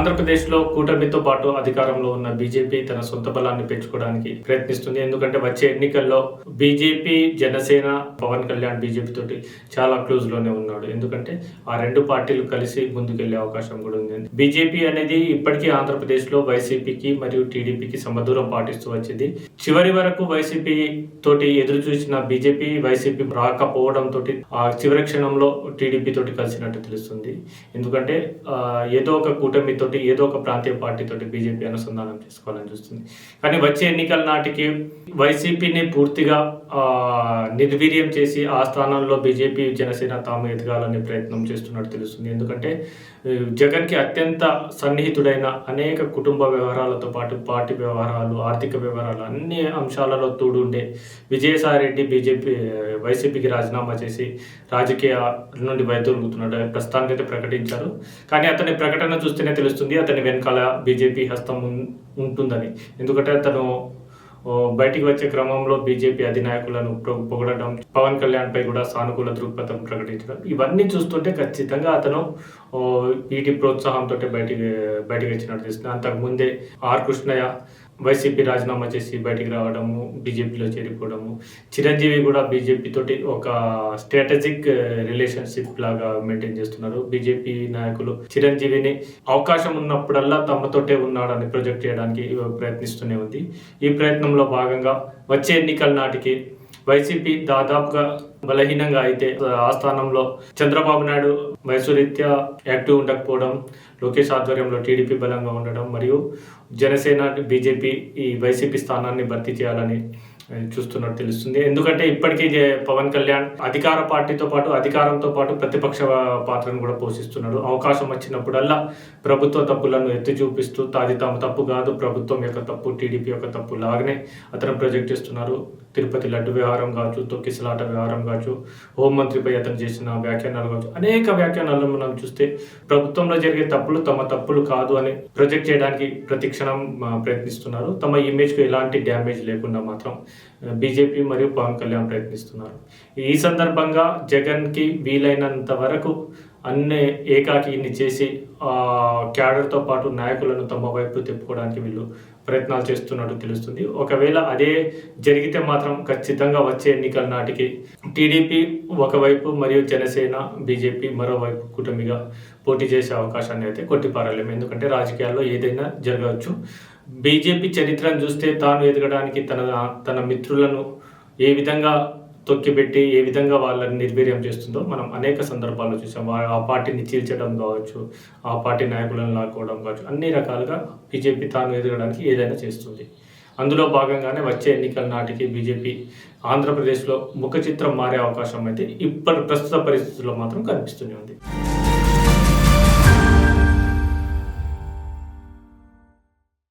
ఆంధ్రప్రదేశ్లో కూటమితో పాటు అధికారంలో ఉన్న బీజేపీ తన సొంత బలాన్ని పెంచుకోవడానికి ప్రయత్నిస్తుంది. ఎందుకంటే వచ్చే ఎన్నికల్లో బీజేపీ, జనసేన, పవన్ కళ్యాణ్ బీజేపీ తోటి చాలా క్లోజ్ లోనే ఉన్నాడు. ఎందుకంటే ఆ రెండు పార్టీలు కలిసి ముందుకెళ్లే అవకాశం కూడా ఉంది. బీజేపీ అనేది ఇప్పటికీ ఆంధ్రప్రదేశ్లో వైసీపీకి మరియు టీడీపీకి సమదూరం పాటిస్తూ వచ్చింది. చివరి వరకు వైసీపీ తోటి ఎదురు చూసిన బీజేపీ వైసీపీ రాకపోవడం తోటి ఆ చివరి క్షణంలో టీడీపీ తోటి కలిసినట్టు తెలుస్తుంది. ఎందుకంటే ఏదో ఒక కూటమి తోటి, ఏదో ఒక ప్రాంతీయ పార్టీ తోటి బీజేపీ అనుసంధానం చేసుకోవాలని చూస్తుంది. కానీ వచ్చే ఎన్నికల నాటికి వైసీపీని పూర్తిగా నిర్వీర్యం చేసి ఆ స్థానంలో బీజేపీ, జనసేన తాము ఎదగాలనే ప్రయత్నం చేస్తున్నట్టు తెలుస్తుంది. ఎందుకంటే జగన్కి అత్యంత సన్నిహితుడైన అనేక కుటుంబ వ్యవహారాలతో పాటు పార్టీ వ్యవహారాలు, ఆర్థిక వ్యవహారాలు అన్ని అంశాలలో తోడుండే విజయసాయి రెడ్డి వైసీపీకి రాజీనామా చేసి రాజకీయ నుండి వైదొలుగుతున్నాడు ప్రస్తుతానికైతే ప్రకటించారు. కానీ అతని ప్రకటన చూస్తేనే తెలుస్తుంది అతని వెనకాల బీజేపీ హస్తం ఉంటుందని. ఎందుకంటే అతను బయటికి వచ్చే క్రమంలో బీజేపీ అధినాయకులను పొగడడం, పవన్ కళ్యాణ్ పై కూడా సానుకూల దృక్పథం ప్రకటించడం, ఇవన్నీ చూస్తుంటే ఖచ్చితంగా అతను వీటి ప్రోత్సాహంతో బయటికి వచ్చినట్టు తెలుస్తుంది. అంతకుముందే ఆర్ కృష్ణయ్య వైసీపీ రాజీనామా చేసి బయటికి రావడము, బీజేపీలో చేరిపోవడము, చిరంజీవి కూడా బీజేపీ తోటి ఒక స్ట్రాటజిక్ రిలేషన్షిప్ లాగా మెయింటైన్ చేస్తున్నారు. బీజేపీ నాయకులు చిరంజీవిని అవకాశం ఉన్నప్పుడల్లా తమతోటే ఉన్నాడని ప్రొజెక్ట్ చేయడానికి ప్రయత్నిస్తూనే ఉంది. ఈ ప్రయత్నంలో భాగంగా వచ్చే ఎన్నికల నాటికి వైసీపీ దాదాపుగా బలహీనంగా అయితే ఆ స్థానంలో చంద్రబాబు నాయుడు వయసు రీత్యా యాక్టివ్ ఉండకపోవడం, లోకేష్ ఆధ్వర్యంలో టీడీపీ బలంగా ఉండడం మరియు జనసేన, బీజేపీ ఈ వైసీపీ స్థానాన్ని భర్తీ చేయాలని చూస్తున్నట్టు తెలుస్తుంది. ఎందుకంటే ఇప్పటికీ పవన్ కళ్యాణ్ అధికార పార్టీతో పాటు అధికారంతో పాటు ప్రతిపక్ష పాత్రను కూడా పోషిస్తున్నాడు. అవకాశం వచ్చినప్పుడల్లా ప్రభుత్వ తప్పులను ఎత్తి చూపిస్తూ అది తమ తప్పు కాదు, ప్రభుత్వం యొక్క తప్పు, టీడీపీ యొక్క తప్పు లాగానే అతను ప్రొజెక్ట్ చేస్తున్నారు. తిరుపతి లడ్డు వ్యవహారం కావచ్చు, తొక్కిసలాట వ్యవహారం కావచ్చు, హోంమంత్రిపై అతను చేసిన వ్యాఖ్యానాలు కావచ్చు, అనేక వ్యాఖ్యానాలను మనం చూస్తే ప్రభుత్వంలో జరిగే తప్పులు తమ తప్పులు కాదు అని ప్రొజెక్ట్ చేయడానికి ప్రతి క్షణం ప్రయత్నిస్తున్నారు. తమ ఇమేజ్కు ఎలాంటి డ్యామేజ్ లేకుండా మాత్రం బీజేపీ మరియు పవన్ కళ్యాణ్ ప్రయత్నిస్తున్నారు. ఈ సందర్భంగా జగన్కి వీలైనంత వరకు అన్ని ఏకాకిని చేసి క్యాడర్తో పాటు నాయకులను తమ వైపు తిప్పుకోవడానికి వీళ్ళు ప్రయత్నాలు చేస్తున్నట్టు తెలుస్తుంది. ఒకవేళ అదే జరిగితే మాత్రం ఖచ్చితంగా వచ్చే ఎన్నికల నాటికి టీడీపీ ఒకవైపు మరియు జనసేన, బీజేపీ మరోవైపు కూటమిగా పోటీ చేసే అవకాశాన్ని అయితే కొట్టిపారలేము. ఎందుకంటే రాజకీయాల్లో ఏదైనా జరగవచ్చు. బీజేపీ చరిత్రను చూస్తే తాను ఎదగడానికి తన మిత్రులను ఏ విధంగా తొక్కిపెట్టి ఏ విధంగా వాళ్ళని నిర్వీర్యం చేస్తుందో మనం అనేక సందర్భాల్లో చూసాం. ఆ పార్టీని చీల్చడం కావచ్చు, ఆ పార్టీ నాయకులను లాక్కోవడం కావచ్చు, అన్ని రకాలుగా బీజేపీ తాను ఎదగడానికి ఏదైనా చేస్తుంది. అందులో భాగంగానే వచ్చే ఎన్నికల నాటికి బీజేపీ ఆంధ్రప్రదేశ్లో ముఖ చిత్రం మారే అవకాశం అయితే ప్రస్తుత పరిస్థితుల్లో మాత్రం కనిపిస్తూనే ఉంది.